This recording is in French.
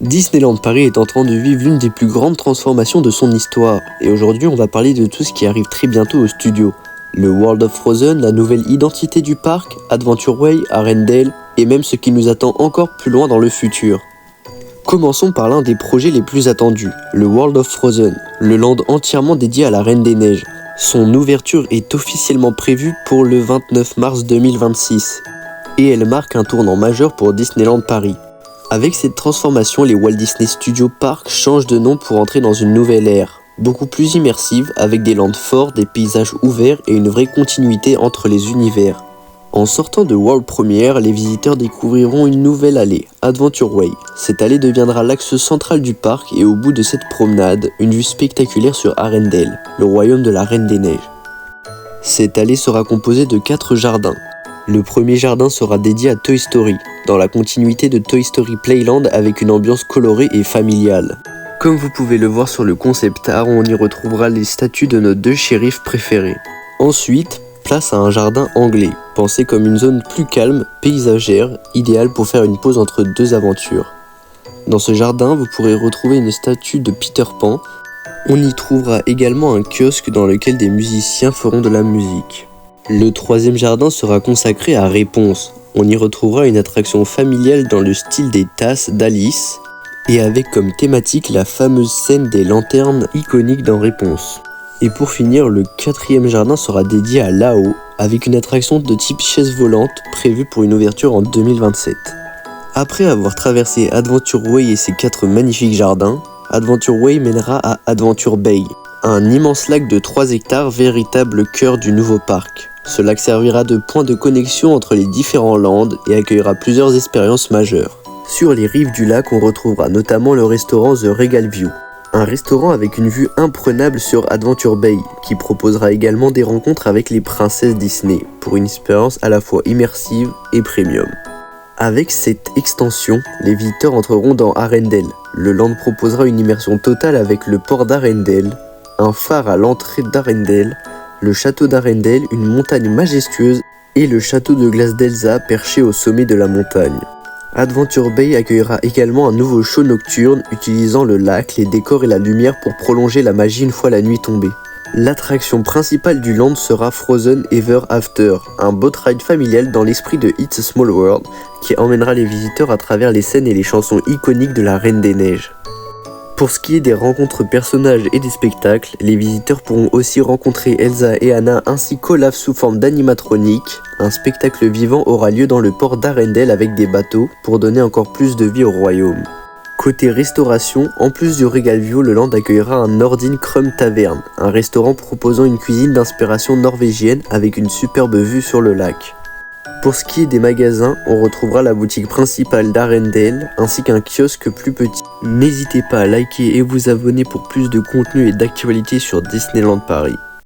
Disneyland Paris est en train de vivre l'une des plus grandes transformations de son histoire, et aujourd'hui on va parler de tout ce qui arrive très bientôt au studio. Le World of Frozen, la nouvelle identité du parc, Adventure Way, Arendelle, et même ce qui nous attend encore plus loin dans le futur. Commençons par l'un des projets les plus attendus, le World of Frozen, le land entièrement dédié à la Reine des Neiges. Son ouverture est officiellement prévue pour le 29 mars 2026, et elle marque un tournant majeur pour Disneyland Paris. Avec cette transformation, les Walt Disney Studios Park changent de nom pour entrer dans une nouvelle ère, beaucoup plus immersive, avec des landes forts, des paysages ouverts et une vraie continuité entre les univers. En sortant de World Premiere, les visiteurs découvriront une nouvelle allée, Adventure Way. Cette allée deviendra l'axe central du parc et au bout de cette promenade, une vue spectaculaire sur Arendelle, le royaume de la Reine des Neiges. Cette allée sera composée de 4 jardins. Le premier jardin sera dédié à Toy Story, dans la continuité de Toy Story Playland avec une ambiance colorée et familiale. Comme vous pouvez le voir sur le concept art, on y retrouvera les statues de nos 2 shérifs préférés. Ensuite, place à un jardin anglais, pensé comme une zone plus calme, paysagère, idéale pour faire une pause entre 2 aventures. Dans ce jardin, vous pourrez retrouver une statue de Peter Pan. On y trouvera également un kiosque dans lequel des musiciens feront de la musique. Le troisième jardin sera consacré à Réponse. On y retrouvera une attraction familiale dans le style des tasses d'Alice et avec comme thématique la fameuse scène des lanternes iconiques dans Réponse. Et pour finir, le 4e jardin sera dédié à Lao avec une attraction de type chaise volante prévue pour une ouverture en 2027. Après avoir traversé Adventure Way et ses 4 magnifiques jardins, Adventure Way mènera à Adventure Bay, un immense lac de 3 hectares, véritable cœur du nouveau parc. Ce lac servira de point de connexion entre les différents lands et accueillera plusieurs expériences majeures. Sur les rives du lac, on retrouvera notamment le restaurant The Regal View, un restaurant avec une vue imprenable sur Adventure Bay, qui proposera également des rencontres avec les princesses Disney, pour une expérience à la fois immersive et premium. Avec cette extension, les visiteurs entreront dans Arendelle. Le land proposera une immersion totale avec le port d'Arendelle, un phare à l'entrée d'Arendelle, le château d'Arendelle, une montagne majestueuse et le château de glace d'Elsa perché au sommet de la montagne. Adventure Bay accueillera également un nouveau show nocturne utilisant le lac, les décors et la lumière pour prolonger la magie une fois la nuit tombée. L'attraction principale du land sera Frozen Ever After, un boat ride familial dans l'esprit de It's a Small World qui emmènera les visiteurs à travers les scènes et les chansons iconiques de la Reine des Neiges. Pour ce qui est des rencontres personnages et des spectacles, les visiteurs pourront aussi rencontrer Elsa et Anna ainsi qu'Olaf sous forme d'animatronique. Un spectacle vivant aura lieu dans le port d'Arendelle avec des bateaux pour donner encore plus de vie au royaume. Côté restauration, en plus du Regal View, le land accueillera un Nordin Krum Tavern, un restaurant proposant une cuisine d'inspiration norvégienne avec une superbe vue sur le lac. Pour ce qui est des magasins, on retrouvera la boutique principale d'Arendelle ainsi qu'un kiosque plus petit. N'hésitez pas à liker et vous abonner pour plus de contenu et d'actualités sur Disneyland Paris.